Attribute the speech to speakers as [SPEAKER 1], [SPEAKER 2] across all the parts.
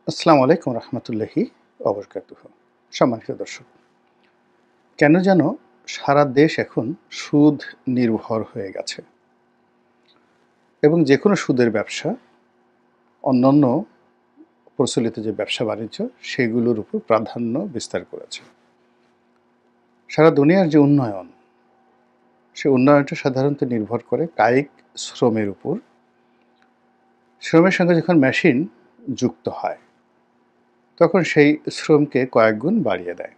[SPEAKER 1] আসসালামু আলাইকুম রহমতুল্লাহি অবরকাতুহ। সম্মানিত দর্শক, কেন যেন সারা দেশ এখন সুদ নির্ভর হয়ে গেছে এবং যে কোনো সুদের ব্যবসা অন্যান্য প্রচলিত যে ব্যবসা বাণিজ্য সেগুলোর উপর প্রাধান্য বিস্তার করেছে। সারা দুনিয়ার যে উন্নয়ন, সে উন্নয়নটা সাধারণত নির্ভর করে কায়িক শ্রমের উপর। শ্রমের সঙ্গে যখন মেশিন যুক্ত হয় তখন সেই শ্রমকে কয়েক গুণ বাড়িয়ে দেয়।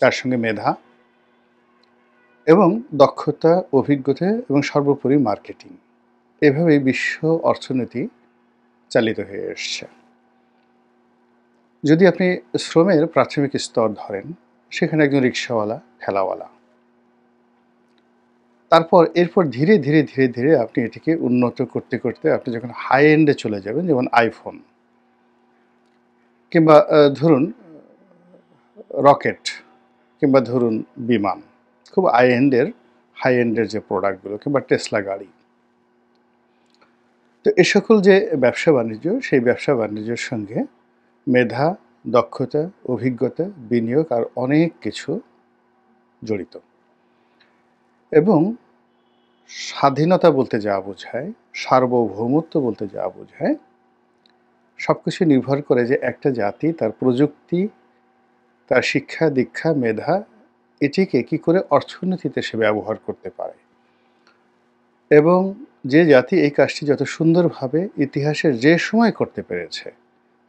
[SPEAKER 1] তার সঙ্গে মেধা এবং দক্ষতা, অভিজ্ঞতা এবং সর্বোপরি মার্কেটিং, এভাবেই বিশ্ব অর্থনীতি চালিত হয়ে এসছে। যদি আপনি শ্রমের প্রাথমিক স্তর ধরেন, সেখানে একজন রিক্সাওয়ালা, ঠেলাওয়ালা, তারপর এরপর ধীরে ধীরে ধীরে ধীরে আপনি এটিকে উন্নত করতে করতে আপনি যখন হাই এন্ডে চলে যাবেন, যেমন আইফোন কিংবা ধরুন রকেট কিংবা ধরুন বিমান, খুব হাই এন্ডের যে প্রোডাক্টগুলো কিংবা টেসলা গাড়ি। তো এ সকল যে ব্যবসা বাণিজ্য, সেই ব্যবসা বাণিজ্যের সঙ্গে মেধা, দক্ষতা, অভিজ্ঞতা, বিনিয়োগ আর অনেক কিছু জড়িত। এবং স্বাধীনতা বলতে যা বোঝায়, সার্বভৌমত্ব বলতে যা বোঝায়, সব কিছু নির্ভর করে যে একটা জাতি তার প্রযুক্তি, তার শিক্ষা দীক্ষা, মেধা, এটিকে কী করে অর্থনীতিতে সে ব্যবহার করতে পারে। এবং যে জাতি এই কাজটি যত সুন্দরভাবে ইতিহাসের যে সময় করতে পেরেছে,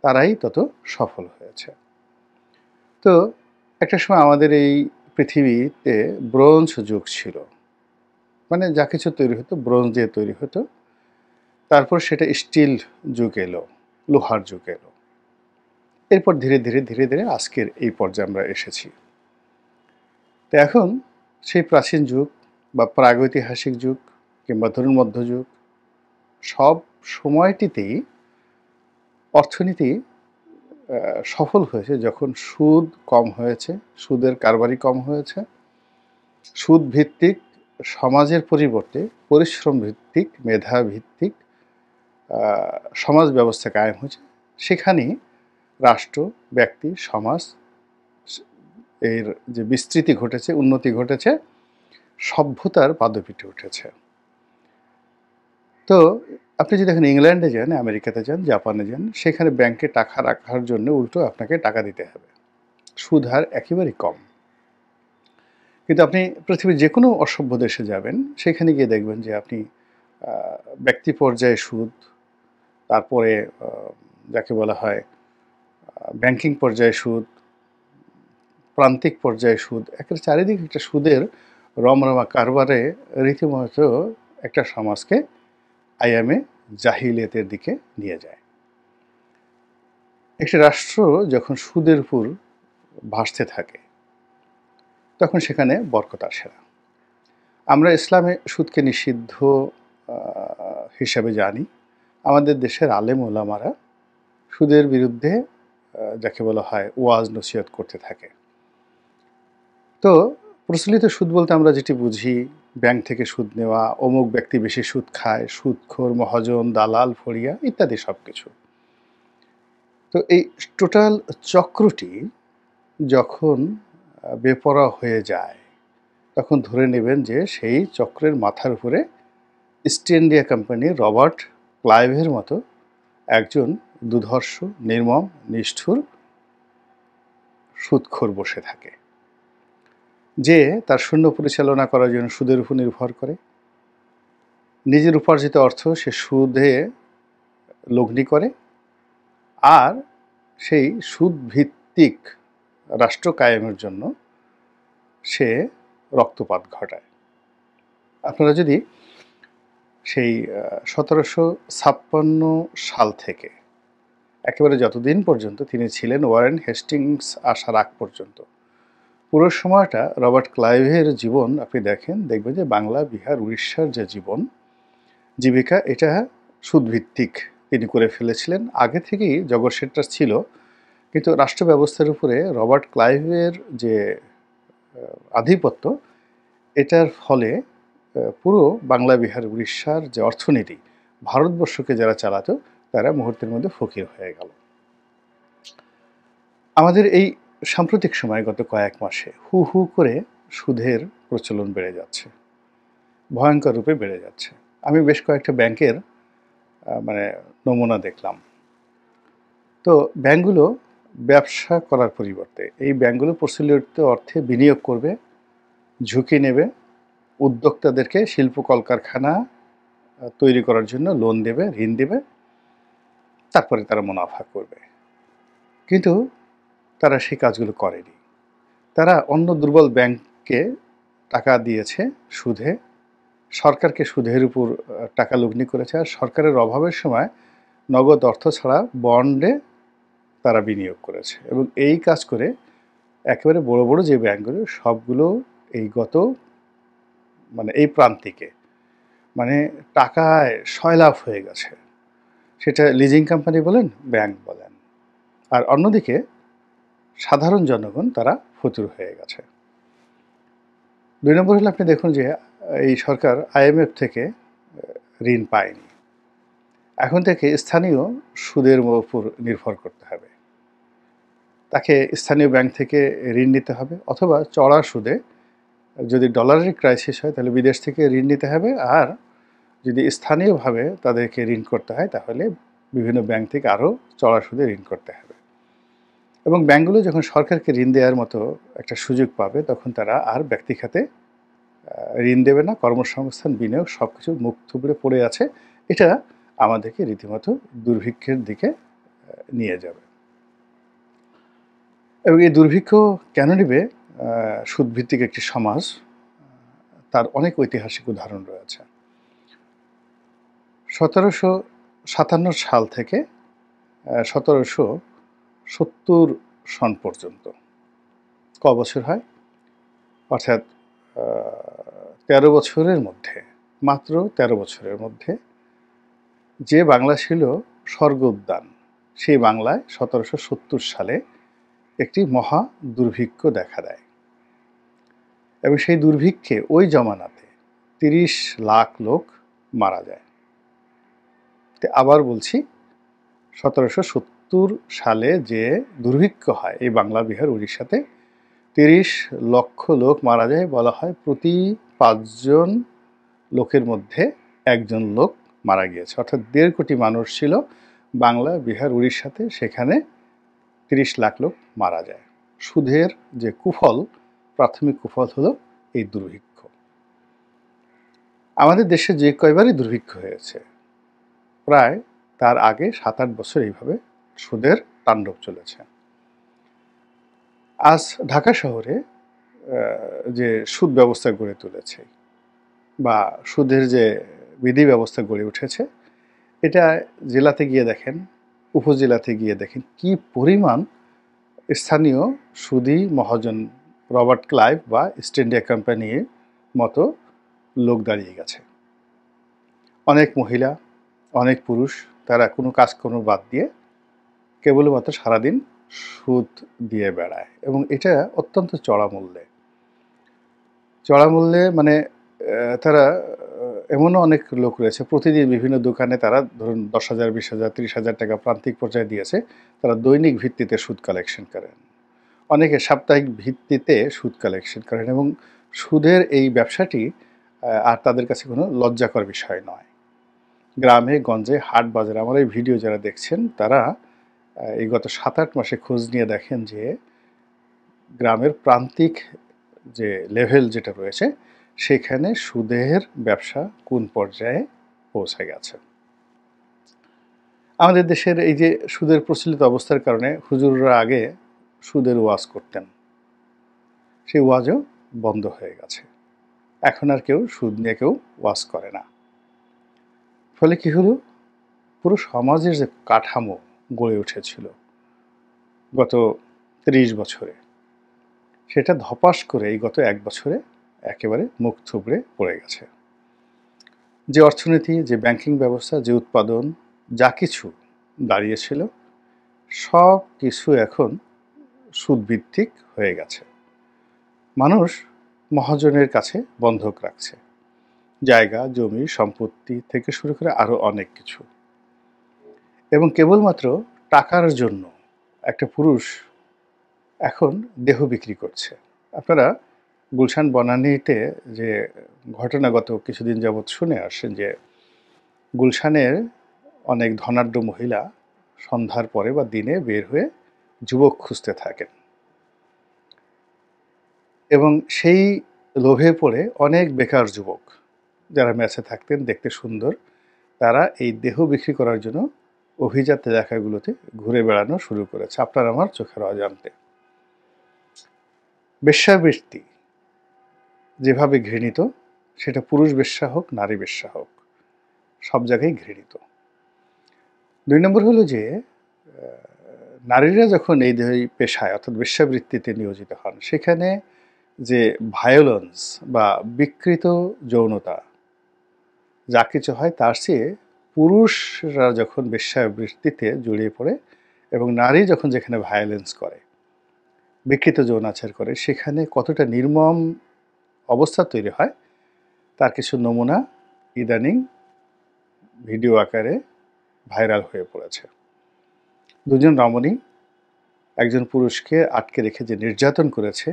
[SPEAKER 1] তারাই তত সফল হয়েছে। তো একটা সময় আমাদের এই পৃথিবীতে ব্রোঞ্জ যুগ ছিল, মানে যা কিছু তৈরি হতো ব্রোঞ্জ দিয়ে তৈরি হতো। তারপর সেটা স্টিল যুগ এলো, লোহার যুগ এলো। এরপর ধীরে ধীরে ধীরে ধীরে আজকের এই পর্যায়ে আমরা এসেছি। তো এখন সেই প্রাচীন যুগ বা প্রাগৈতিহাসিক যুগ কিংবা ধরুন মধ্যযুগ, সব সময়টিতেই অর্থনীতি সফল হয়েছে যখন সুদ কম হয়েছে, সুদের কারবারি কম হয়েছে, সুদ ভিত্তিক সমাজের পরিবর্তে পরিশ্রম ভিত্তিক, মেধা ভিত্তিক সমাজ ব্যবস্থা কায়েম হয়েছে। সেখানেই রাষ্ট্র, ব্যক্তি, সমাজ এর যে বিস্তৃতি ঘটেছে, উন্নতি ঘটেছে, সভ্যতার পাদপীঠে উঠেছে। তো আপনি যদি এখন ইংল্যান্ডে যান, আমেরিকাতে যান, জাপানে যান, সেখানে ব্যাংকে টাকা রাখার জন্য উল্টো আপনাকে টাকা দিতে হবে। সুদ হার একেবারেই কম। কিন্তু আপনি পৃথিবীর যে কোনো অসভ্য দেশে যাবেন, সেখানে গিয়ে দেখবেন যে আপনি ব্যক্তি পর্যায়ে সুদ, তারপরে যাকে বলা হয় ব্যাংকিং পর্যায়ে সুদ, প্রান্তিক পর্যায়ে সুদ, একটা চারিদিকে একটা সুদের রমরমা কারবারে রীতিমতো একটা সমাজকে আইয়ামে জাহিলিয়াতের দিকে নিয়ে যায়। একটি রাষ্ট্র যখন সুদের উপর ভাসতে থাকে, তখন সেখানে বরকত আসে না। আমরা ইসলামে সুদকে নিষিদ্ধ হিসাবে জানি। আমাদের দেশের আলেম ওলামারা সুদের বিরুদ্ধে যাকে বলা হয় ওয়াজ নসিহত করতে থাকে। তো প্রচলিত সুদ বলতে আমরা যেটি বুঝি, ব্যাংক থেকে সুদ নেওয়া, অমুক ব্যক্তি বেশি সুদ খায়, সুদখোর, মহাজন, দালাল, ফড়িয়া ইত্যাদি সব কিছু। তো এই টোটাল চক্রটি যখন বেপরোয়া হয়ে যায়, তখন ধরে নেবেন যে সেই চক্রের মাথার উপরে ইস্ট ইন্ডিয়া কোম্পানির রবার্ট ক্লাইভের মতো একজন দুর্ধর্ষ, নির্মম, নিষ্ঠুর সুদখোর বসে থাকে, যে তার সৈন্য পরিচালনা করার জন্য সুদের উপর নির্ভর করে। নিজের উপার্জিত অর্থ সে সুদে লগ্নি করে, আর সেই সুদ ভিত্তিক রাষ্ট্র কায়েমের জন্য সে রক্তপাত ঘটায়। আপনারা যদি সেই 1756 সাল থেকে একেবারে যতদিন পর্যন্ত তিনি ছিলেন, ওয়ারেন হেস্টিংস আসার আগ পর্যন্ত পুরো সময়টা রবার্ট ক্লাইভের জীবন আপনি দেখবেন যে বাংলা, বিহার, উড়িষ্যার যে জীবন জীবিকা, এটা সুদভিত্তিক তিনি করে ফেলেছিলেন। আগে থেকেই জগৎ সেটা ছিল, কিন্তু রাষ্ট্র ব্যবস্থার উপরে রবার্ট ক্লাইভের যে আধিপত্য, এটার ফলে পুরো বাংলা, বিহার, উড়িষ্যার যে অর্থনীতি, ভারতবর্ষকে যারা চালাতো, তারা মুহূর্তের মধ্যে ফকির হয়ে গেল। আমাদের এই সাম্প্রতিক সময়ে গত কয়েক মাসে হু হু করে সুদের প্রচলন বেড়ে যাচ্ছে, ভয়ঙ্কর রূপে বেড়ে যাচ্ছে। আমি বেশ কয়েকটা ব্যাংকের মানে নমুনা দেখলাম। তো ব্যাংকগুলো ব্যবসা করার পরিবর্তে এই ব্যাংকগুলো প্রচলিত অর্থে বিনিয়োগ করবে, ঝুঁকি নেবে, উদ্যোক্তাদেরকে শিল্প কলকারখানা তৈরি করার জন্য লোন দেবে, ঋণ দেবে, তারপরে তারা মুনাফা করবে। কিন্তু তারা সেই কাজগুলো করেনি। তারা অন্য দুর্বল ব্যাংককে টাকা দিয়েছে সুদে, সরকারকে সুদের উপর টাকা লগ্নি করেছে, আর সরকারের অভাবের সময় নগদ অর্থ ছাড়া বন্ডে তারা বিনিয়োগ করেছে। এবং এই কাজ করে একেবারে বড় বড় যে ব্যাংকগুলো সবগুলো এই গত এই প্রান্তিকে টাকায় সয়লাভ হয়ে গেছে। সেটা লিজিং কোম্পানি বলেন, ব্যাংক বলেন। আর অন্যদিকে সাধারণ জনগণ তারা ফতুর হয়ে গেছে। 2 নম্বর হলো আপনি দেখুন যে এই সরকার IMF থেকে ঋণ পায়নি। এখন থেকে স্থানীয় সুদের উপর নির্ভর করতে হবে। তাকে স্থানীয় ব্যাংক থেকে ঋণ নিতে হবে, অথবা চড়া সুদে, যদি ডলারের ক্রাইসিস হয় তাহলে বিদেশ থেকে ঋণ নিতে হবে। আর যদি স্থানীয়ভাবে তাদেরকে ঋণ করতে হয় তাহলে বিভিন্ন ব্যাংক থেকে আরও চড়া সুদে ঋণ করতে হবে। এবং ব্যাংকগুলো যখন সরকারকে ঋণ দেওয়ার মতো একটা সুযোগ পাবে তখন তারা আর ব্যক্তি খাতে ঋণ দেবে না। কর্মসংস্থান, বিনিয়োগ সব কিছু মুখ থুবড়ে পড়ে আছে। এটা আমাদেরকে রীতিমতো দুর্ভিক্ষের দিকে নিয়ে যাবে। এবং এই দুর্ভিক্ষ কেন নেবে সুদভিত্তিক একটি সমাজ, তার অনেক ঐতিহাসিক উদাহরণ রয়েছে। 1757 সাল থেকে 1770 সন পর্যন্ত ক বছর হয়? অর্থাৎ 13 বছরের মধ্যে, মাত্র 13 বছরের মধ্যে যে বাংলা ছিল স্বর্গ উদ্যান, সেই বাংলায় 1770 সালে একটি মহা দুর্ভিক্ষ দেখা দেয়। এবং সেই দুর্ভিক্ষে ওই জমানাতে 30 লাখ লোক মারা যায়। আবার বলছি, 1770 সালে যে দুর্ভিক্ষ হয় এই বাংলা, বিহার, উড়িষ্যাতে 30 লক্ষ লোক মারা যায়। বলা হয় প্রতি 5 জন লোকের মধ্যে একজন লোক মারা গিয়েছে। অর্থাৎ 1.5 কোটি মানুষ ছিল বাংলা, বিহার, উড়িষ্যাতে, সেখানে 30 লাখ লোক মারা যায়। সুদের যে কুফল, প্রাথমিক কুফল হলো এই দুর্ভিক্ষ। আমাদের দেশে যে কয়বারই দুর্ভিক্ষ হয়েছে, প্রায় তার আগে 7-8 বছর এইভাবে সুদের তাণ্ডব চলেছে। আজ ঢাকা শহরে যে সুদ ব্যবস্থা গড়ে তুলেছে বা সুদের যে বিধি ব্যবস্থা গড়ে উঠেছে, এটা জেলাতে গিয়ে দেখেন, উপজেলাতে গিয়ে দেখেন কি পরিমাণ স্থানীয় সুদী মহাজন, রবার্ট ক্লাইভ বা ইস্ট ইন্ডিয়া কোম্পানির মতো লোক দাঁড়িয়ে গেছে। অনেক মহিলা, অনেক পুরুষ, তারা কোনো কাজকর্ম বাদ দিয়ে কেবলমাত্র সারাদিন সুদ দিয়ে বেড়ায়। এবং এটা অত্যন্ত চড়া মূল্যে। তারা এমনও অনেক লোক রয়েছে, প্রতিদিন বিভিন্ন দোকানে তারা ধরুন 10,000, 20,000, 30,000 টাকা প্রান্তিক পর্যায়ে দিয়েছে। তারা দৈনিক ভিত্তিতে সুদ কালেকশন করেন, অনেকে সাপ্তাহিক ভিত্তিতে সুদ কালেকশন করেন। এবং সুদের এই ব্যবসাটি আর তাদের কাছে কোনো লজ্জাকর বিষয় নয়। গ্রামে গঞ্জে, হাট বাজারে, আমার এই ভিডিও যারা দেখছেন তারা এই গত 7-8 মাসে খোঁজ নিয়ে দেখেন যে গ্রামের প্রান্তিক যে লেভেল যেটা রয়েছে সেখানে সুদের ব্যবসা কোন পর্যায়ে পৌঁছে গেছে। আমাদের দেশের এই যে সুদের প্রচলিত অবস্থার কারণে হুজুররা আগে সুদের ওয়াজ করতেন, সেই ওয়াজও বন্ধ হয়ে গেছে। এখন আর কেউ সুদ নিয়ে কেউ ওয়াজ করে না। ফলে কি হলো, পুরো সমাজের যে কাঠামো গড়ে উঠেছিল গত 30 বছরে, সেটা ধপাস করে এই গত 1 বছরে একেবারে মুখ থুবড়ে পড়ে গেছে। যে অর্থনীতি, যে ব্যাংকিং ব্যবস্থা, যে উৎপাদন, যা কিছু দাঁড়িয়েছিল সব কিছু এখন সুদভিত্তিক হয়ে গেছে। মানুষ মহাজনের কাছে বন্ধক রাখছে, জায়গা, জমি, সম্পত্তি থেকে শুরু করে আরও অনেক কিছু। এবং কেবলমাত্র টাকার জন্য একটা পুরুষ এখন দেহ বিক্রি করছে। আপনারা গুলশান বনানীতে যে ঘটনা গত কিছুদিন যাবৎ শুনে আসছেন যে গুলশানের অনেক ধনাঢ্য মহিলা সন্ধ্যার পরে বা দিনে বের হয়ে যুবক খুঁজতে থাকেন এবং সেই লোভে পড়ে অনেক বেকার যুবক যারা ম্যাচে থাকতেন দেখতে সুন্দর, তারা এই দেহ বিক্রি করার জন্য অভিজাত এলাকাগুলোতে ঘুরে বেড়ানো শুরু করেছে আপনার আমার চোখের অজান্তে। বেশ্যাবৃত্তি যেভাবে ঘৃণিত, সেটা পুরুষ বেশ্যা হোক নারী বেশ্যা হোক, সব জায়গায় ঘৃণিত। ২ নম্বর হলো যে নারীরা যখন এই পেশায় অর্থাৎ বেশ্যাবৃত্তিতে নিয়োজিত হন, সেখানে যে ভায়োলেন্স বা বিকৃত যৌনতা যা কিছু হয় তার চেয়ে পুরুষরা যখন বেশ্যাবৃত্তিতে জড়িয়ে পড়ে এবং নারী যখন যেখানে ভায়োলেন্স করে, বিকৃত যৌনাচার করে, সেখানে কতটা নির্মম অবস্থা তৈরি হয় তার কিছু নমুনা ইদানিং ভিডিও আকারে ভাইরাল হয়ে পড়েছে। দুজন রমণী একজন পুরুষকে আটকে রেখে যে নির্যাতন করেছে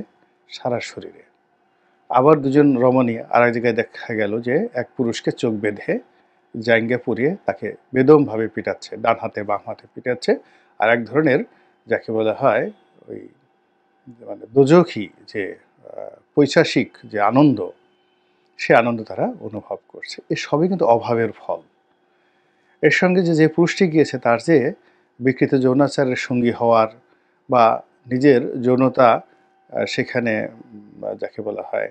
[SPEAKER 1] সারা শরীরে, আবার দুজন রমণী আর এক জায়গায় দেখা গেল যে এক পুরুষকে চোখ বেঁধে জাইঙ্গা পুড়িয়ে তাকে বেদমভাবে পিটাচ্ছে, ডান হাতে বাম হাতে পিটাচ্ছে। আর এক ধরনের যাকে বলা হয় ওই মানে দোজখী যে পৈশাসিক যে আনন্দ, সে আনন্দ তারা অনুভব করছে। এ সবই কিন্তু অভাবের ফল। এর সঙ্গে যে পুরুষটি গিয়েছে তার যে বিকৃত যৌনাচারের সঙ্গী হওয়ার বা নিজের যৌনতা সেখানে যাকে বলা হয়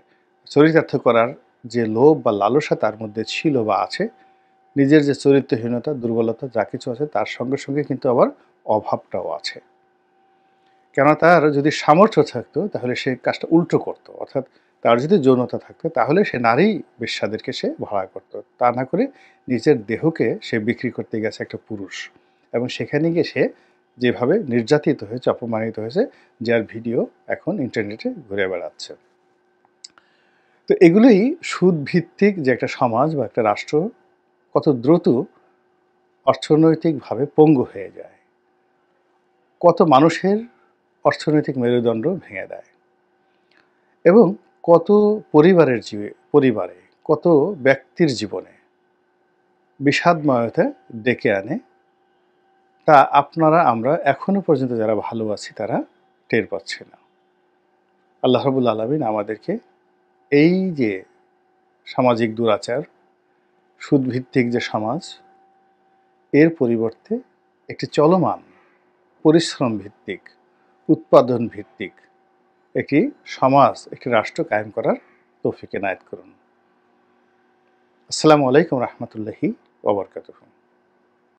[SPEAKER 1] চরিতার্থ করার যে লোভ বা লালসা তার মধ্যে ছিল বা আছে, নিজের যে চরিত্রহীনতা দুর্বলতা যা কিছু আছে তার সঙ্গে সঙ্গে কিন্তু আবার অভাবটাও আছে। কেন তার যদি সামর্থ্য থাকতো তাহলে সে কাজটা উল্টো করতো, অর্থাৎ তার যদি যৌনতা থাকতো তাহলে সে নারী বেশ্যাদেরকে সে ভাড়া করতো, তা না করে নিজের দেহকে সে বিক্রি করতে গেছে একটা পুরুষ, এবং সেখানে গিয়ে সে যেভাবে নির্যাতিত হয়েছে, অপমানিত হয়েছে, যার ভিডিও এখন ইন্টারনেটে ঘুরে বেড়াচ্ছে। তো এগুলোই সুদভিত্তিক যে একটা সমাজ বা একটা রাষ্ট্র কত দ্রুত অর্থনৈতিকভাবে পঙ্গু হয়ে যায়, কত মানুষের অর্থনৈতিক মেরুদণ্ড ভেঙে দেয়, এবং কত পরিবারে কত ব্যক্তির জীবনে বিষাদময়তা ডেকে আনে, তা আপনারা আমরা এখনো পর্যন্ত যারা ভালো আছি তারা টের পাচ্ছি না। আল্লাহ রাব্বুল আলামিন আমাদেরকে এই যে সামাজিক দুরাচার, সুদভিত্তিক যে সমাজ, এর পরিবর্তে একটি চলমান পরিশ্রম ভিত্তিক, উৎপাদন ভিত্তিক একটি সমাজ, একটি রাষ্ট্র কায়েম করার তৌফিক এনায়েত করুন। আসসালামু আলাইকুম রহমতুল্লাহি ওয়া বারাকাতুহু।